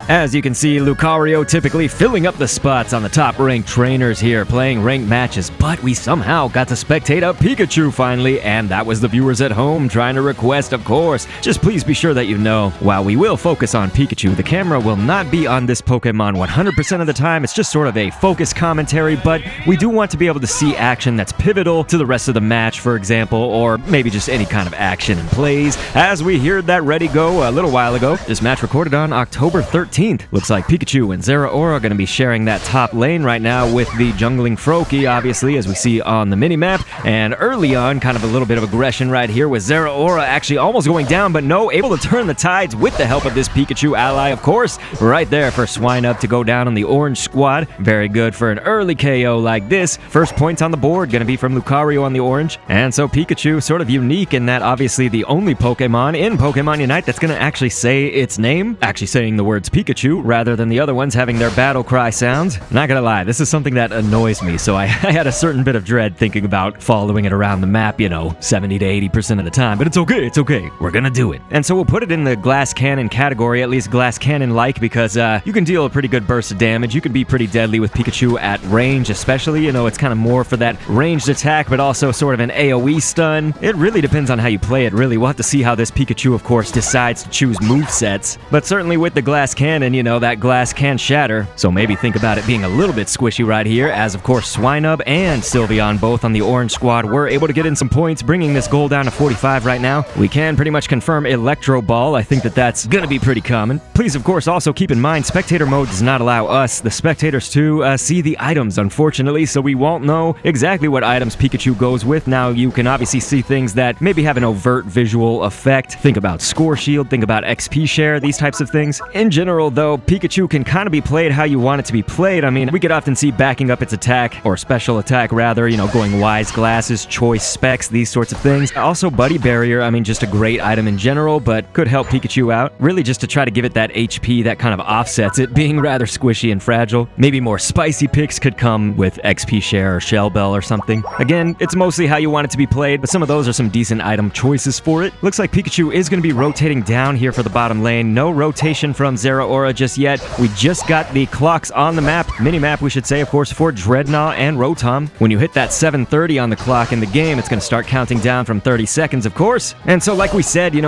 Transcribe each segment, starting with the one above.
As you can see, Lucario typically filling up the spots on the top-ranked trainers here, playing ranked matches, but we somehow got to spectate a Pikachu finally, and that was the viewers at home trying to request, of course. Just please be sure that you know, while we will focus on Pikachu, the camera will not be on this Pokemon 100% of the time. It's just sort of a focus commentary, but we do want to be able to see action that's pivotal to the rest of the match, for example, or maybe just any kind of action and plays. As we heard that ready go a little while ago, this match recorded on October 13th. Looks like Pikachu and Zeraora are going to be sharing that top lane right now with the jungling Froakie, obviously, as we see on the minimap. And early on, kind of a little bit of aggression right here with Zeraora actually almost going down, but no, able to turn the tides with the help of this Pikachu ally, of course, right there for Swinub to go down on the orange squad. Very good for an early KO like this. First points on the board going to be from Lucario on the orange. And so Pikachu sort of unique in that obviously the only Pokemon in Pokemon Unite that's going to actually say its name, actually saying the words Pikachu rather than the other ones having their battle cry sounds. Not gonna lie, this is something that annoys me, so I had a certain bit of dread thinking about following it around the map, 70 to 80% of the time, but it's okay, we're gonna do it. And so we'll put it in the glass cannon category, at least glass cannon-like, because you can deal a pretty good burst of damage. You can be pretty deadly with Pikachu at range, especially, it's kind of more for that ranged attack, but also sort of an AoE stun. It really depends on how you play it, really. We'll have to see how this Pikachu, of course, decides to choose movesets, but certainly with the glass cannon, that glass can shatter, so maybe think about it being a little bit squishy right here, as of course Swinub and Sylveon, both on the orange squad, were able to get in some points, bringing this goal down to 45 right now. We can pretty much confirm Electro Ball. I think that's gonna be pretty common. Please, of course, also keep in mind, spectator mode does not allow us, the spectators, to see the items, unfortunately, so we won't know exactly what items Pikachu goes with. Now, you can obviously see things that maybe have an overt visual effect. Think about Score Shield, think about XP Share, these types of things. In general, though, Pikachu can kind of be played how you want it to be played. I mean, we could often see backing up its attack, or special attack rather, going Wise Glasses, Choice Specs, these sorts of things. Also, Buddy Barrier, I mean, just a great item in general, but could help Pikachu out, really just to try to give it that HP that kind of offsets it being rather squishy and fragile. Maybe more spicy picks could come with XP Share or Shell Bell or something. Again, it's mostly how you want it to be played, but some of those are some decent item choices for it. Looks like Pikachu is going to be rotating down here for the bottom lane. No rotation from Zeraora just yet. We just got the clocks on the map, mini-map we should say, of course, for Dreadnought and Rotom. When you hit that 7:30 on the clock in the game, it's going to start counting down from 30 seconds, of course. And so like we said, you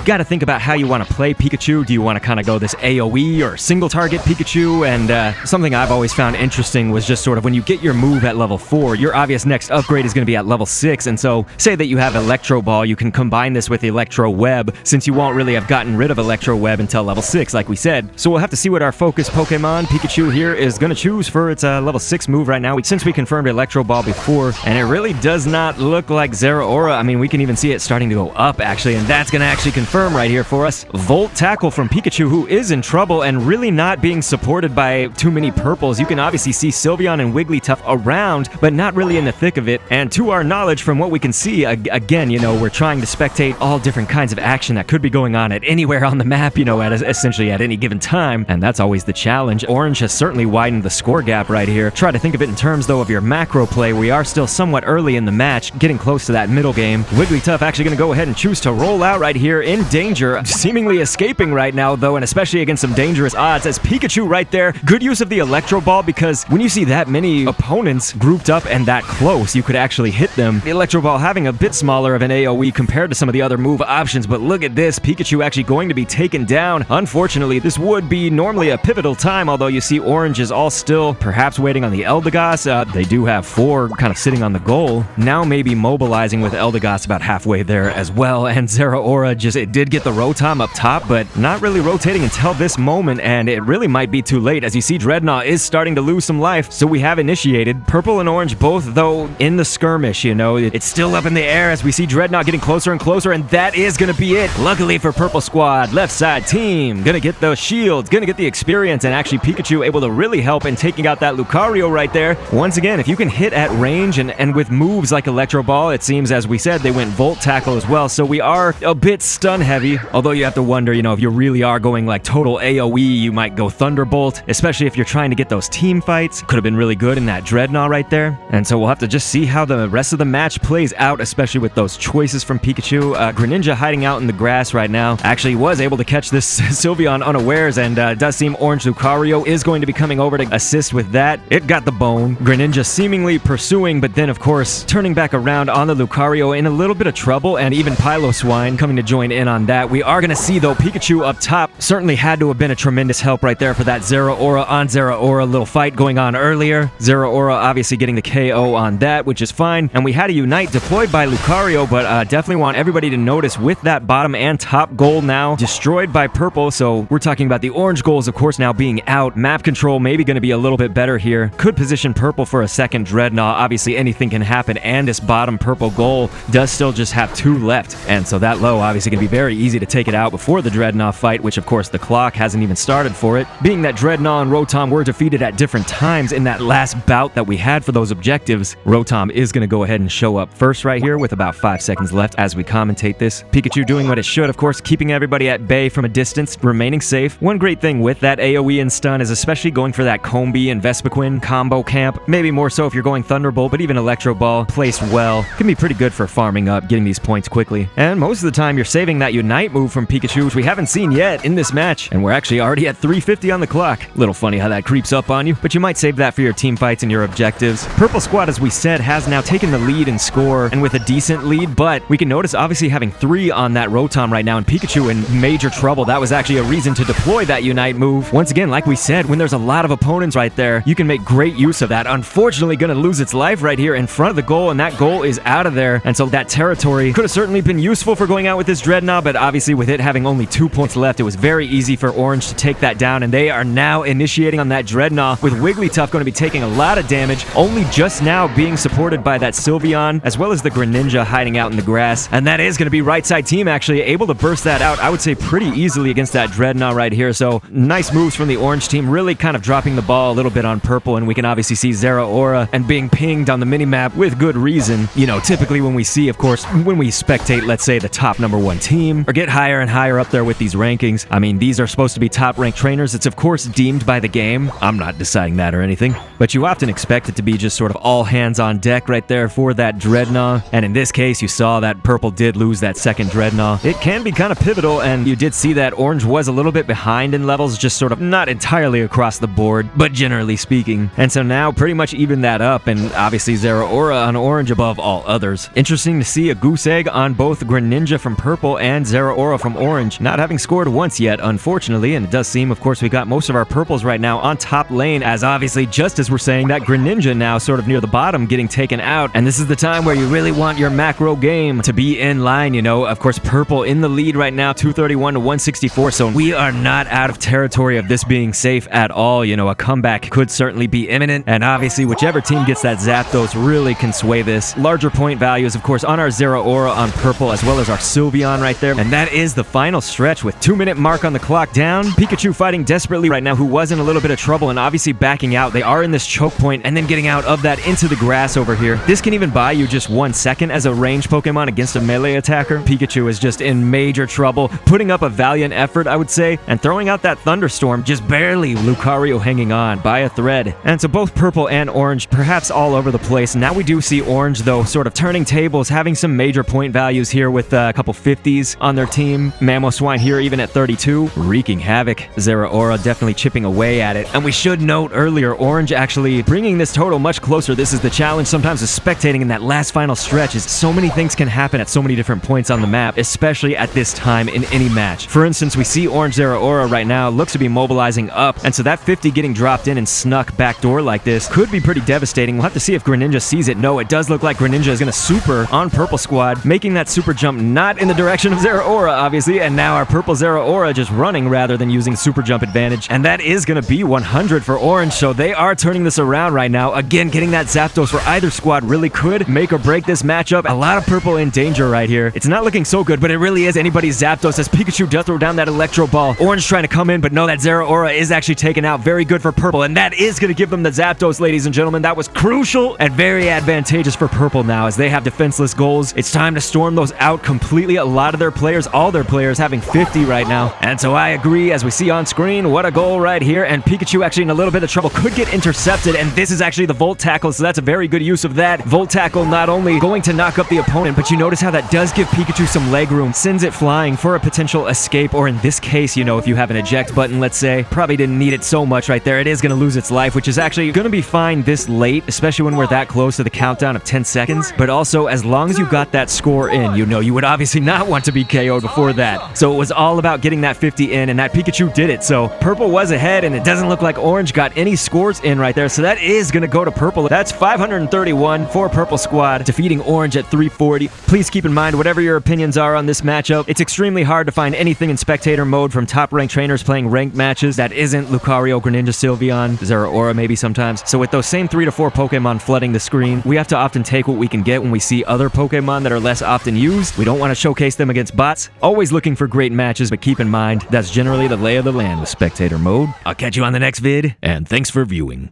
got to think about how you want to play Pikachu. Do you want to kind of go this AoE or single target Pikachu? And something I've always found interesting was just sort of when you get your move at level 4, your obvious next upgrade is going to be at level 6. And so say that you have Electro Ball, you can combine this with Electro Web, since you won't really have gotten rid of Electro Web until level 6, like we said. So we'll have to see what our focus Pokemon Pikachu here is going to choose for its level 6 move right now, since we confirmed Electro Ball before, and it really does not look like Zeraora. I mean, we can even see it starting to go up, actually, and that's going to actually confirm right here for us. Volt Tackle from Pikachu, who is in trouble and really not being supported by too many purples. You can obviously see Sylveon and Wigglytuff around, but not really in the thick of it, and to our knowledge, from what we can see, again, we're trying to spectate all different kinds of action that could be going on at anywhere on the map, essentially at any given time, and that's always the challenge. Orange has certainly widened the score gap right here. Try to think of it in terms, though, of your macro play. We are still somewhat early in the match, getting close to that middle game. Wigglytuff actually going to go ahead and choose to roll out right here in danger, seemingly escaping right now, though, and especially against some dangerous odds, as Pikachu right there. Good use of the Electro Ball, because when you see that many opponents grouped up and that close, you could actually hit them. The Electro Ball having a bit smaller of an AoE compared to some of the other move options, but look at this, Pikachu actually going to be taken down. Unfortunately, this would be normally a pivotal time, although you see Orange is all still perhaps waiting on the Eldegoss. They do have 4 kind of sitting on the goal. Now maybe mobilizing with Eldegoss about halfway there as well, and Zeraora it did get the Rotom up top, but not really rotating until this moment, and it really might be too late. As you see, Dreadnought is starting to lose some life, so we have initiated. Purple and Orange both, though, in the skirmish, it's still up in the air as we see Dreadnought getting closer and closer, and that is gonna be it. Luckily for Purple Squad, left side team, gonna get those shields, gonna get the experience, and actually Pikachu able to really help in taking out that Lucario right there. Once again, if you can hit at range and with moves like Electro Ball, it seems, as we said, they went Volt Tackle as well, so we are a bit stun heavy, although you have to wonder, if you really are going like total AoE, you might go Thunderbolt, especially if you're trying to get those team fights. Could have been really good in that Dreadnought right there, and so we'll have to just see how the rest of the match plays out, especially with those choices from Pikachu. Greninja hiding out in the grass right now, actually was able to catch this Sylveon unaware squares, and it does seem Orange Lucario is going to be coming over to assist with that. It got the bone. Greninja seemingly pursuing, but then, of course, turning back around on the Lucario in a little bit of trouble, and even Piloswine coming to join in on that. We are going to see, though, Pikachu up top certainly had to have been a tremendous help right there for that Zeraora on Zeraora little fight going on earlier. Zeraora obviously getting the KO on that, which is fine, and we had a Unite deployed by Lucario, but definitely want everybody to notice with that bottom and top goal now destroyed by Purple, so we're talking about the orange goals, of course, now being out. Map control maybe going to be a little bit better here. Could position Purple for a second Dreadnought. Obviously, anything can happen, and this bottom purple goal does still just have 2 left, and so that low obviously going to be very easy to take it out before the Dreadnought fight, which, of course, the clock hasn't even started for it. Being that Dreadnought and Rotom were defeated at different times in that last bout that we had for those objectives, Rotom is going to go ahead and show up first right here with about 5 seconds left as we commentate this. Pikachu doing what it should, of course, keeping everybody at bay from a distance, remaining safe. One great thing with that AoE and stun is especially going for that Combee and Vespiquen combo camp. Maybe more so if you're going Thunderbolt, but even Electro Ball placed well can be pretty good for farming up, getting these points quickly. And most of the time you're saving that Unite move from Pikachu, which we haven't seen yet in this match, and we're actually already at 350 on the clock. Little funny how that creeps up on you, but you might save that for your team fights and your objectives. Purple Squad, as we said, has now taken the lead in score, and with a decent lead, but we can notice obviously having 3 on that Rotom right now, and Pikachu in major trouble. That was actually a reason to deploy that Unite move. Once again, like we said, when there's a lot of opponents right there, you can make great use of that. Unfortunately, going to lose its life right here in front of the goal, and that goal is out of there, and so that territory could have certainly been useful for going out with this Dreadnought, but obviously with it having only 2 points left, it was very easy for Orange to take that down, and they are now initiating on that Dreadnought, with Wigglytuff going to be taking a lot of damage, only just now being supported by that Sylveon, as well as the Greninja hiding out in the grass, and that is going to be right side team actually able to burst that out, I would say pretty easily against that Dreadnought right here, so nice moves from the Orange team, really kind of dropping the ball a little bit on Purple, and we can obviously see Zeraora and being pinged on the minimap with good reason. You know, typically when we see, of course, when we spectate, let's say, the top #1 team, or get higher and higher up there with these rankings, I mean, these are supposed to be top-ranked trainers. It's, of course, deemed by the game. I'm not deciding that or anything, but you often expect it to be just sort of all hands on deck right there for that Dreadnought, and in this case, you saw that Purple did lose that second Dreadnought. It can be kind of pivotal, and you did see that Orange was a little bit behind in levels, just sort of not entirely across the board, but generally speaking, and so now pretty much even that up, and obviously Zeraora on Orange above all others. Interesting to see a goose egg on both Greninja from Purple and Zeraora from Orange, not having scored once yet, unfortunately, and it does seem, of course, we got most of our Purples right now on top lane, as obviously, just as we're saying, that Greninja now sort of near the bottom getting taken out, and this is the time where you really want your macro game to be in line, you know. Of course, Purple in the lead right now, 231 to 164, so we are not out of territory of this being safe at all. You know, a comeback could certainly be imminent, and obviously, whichever team gets that Zapdos really can sway this. Larger point values, of course, on our Zeraora on Purple, as well as our Sylveon right there, and that is the final stretch with 2-minute mark on the clock down. Pikachu fighting desperately right now, who was in a little bit of trouble, and obviously backing out. They are in this choke point, and then getting out of that into the grass over here. This can even buy you just 1 second as a range Pokemon against a melee attacker. Pikachu is just in major trouble, putting up a valiant effort, I would say, and throwing out that Thunderstorm, just barely Lucario hanging on by a thread. And so both Purple and Orange, perhaps all over the place. Now we do see Orange, though, sort of turning tables, having some major point values here with a couple 50s on their team. Mamoswine here even at 32, wreaking havoc. Zeraora definitely chipping away at it. And we should note earlier, Orange actually bringing this total much closer. This is the challenge sometimes of spectating in that last final stretch, is so many things can happen at so many different points on the map, especially at this time in any match. For instance, we see Orange Zeraora right now looks to be mobilizing up, and so that 50 getting dropped in and snuck backdoor like this could be pretty devastating. We'll have to see if Greninja sees it. No, it does look like Greninja is going to super on Purple Squad, making that super jump not in the direction of Zeraora, obviously, and now our Purple Zeraora just running rather than using super jump advantage, and that is going to be 100 for Orange, so they are turning this around right now. Again, getting that Zapdos for either squad really could make or break this matchup. A lot of Purple in danger right here. It's not looking so good, but it really is anybody's Zapdos as Pikachu does throw down that Electro Ball. Orange trying to come in, but no, that Zeraora is actually taken out. Very good for Purple, and that is going to give them the Zapdos, ladies and gentlemen. That was crucial and very advantageous for Purple now as they have defenseless goals. It's time to storm those out completely. A lot of their players, all their players, having 50 right now. And so I agree, as we see on screen, what a goal right here. And Pikachu actually in a little bit of trouble, could get intercepted, and this is actually the Volt Tackle, so that's a very good use of that. Volt Tackle not only going to knock up the opponent, but you notice how that does give Pikachu some leg room, sends it flying for a potential escape, or in this case, you know, if if you have an eject button, let's say. Probably didn't need it so much right there. It is going to lose its life, which is actually going to be fine this late, especially when we're that close to the countdown of 10 seconds. But also, as long as you got that score in, you know you would obviously not want to be KO'd before that. So it was all about getting that 50 in, and that Pikachu did it. So purple was ahead, and it doesn't look like orange got any scores in right there. So that is going to go to purple. That's 531 for purple squad, defeating orange at 340. Please keep in mind, whatever your opinions are on this matchup, it's extremely hard to find anything in spectator mode from top-ranked trainers playing ranked matches that isn't Lucario, Greninja, Sylveon, Zeraora maybe sometimes. So with those same 3 to 4 Pokemon flooding the screen, we have to often take what we can get when we see other Pokemon that are less often used. We don't want to showcase them against bots. Always looking for great matches, but keep in mind, that's generally the lay of the land with spectator mode. I'll catch you on the next vid, and thanks for viewing.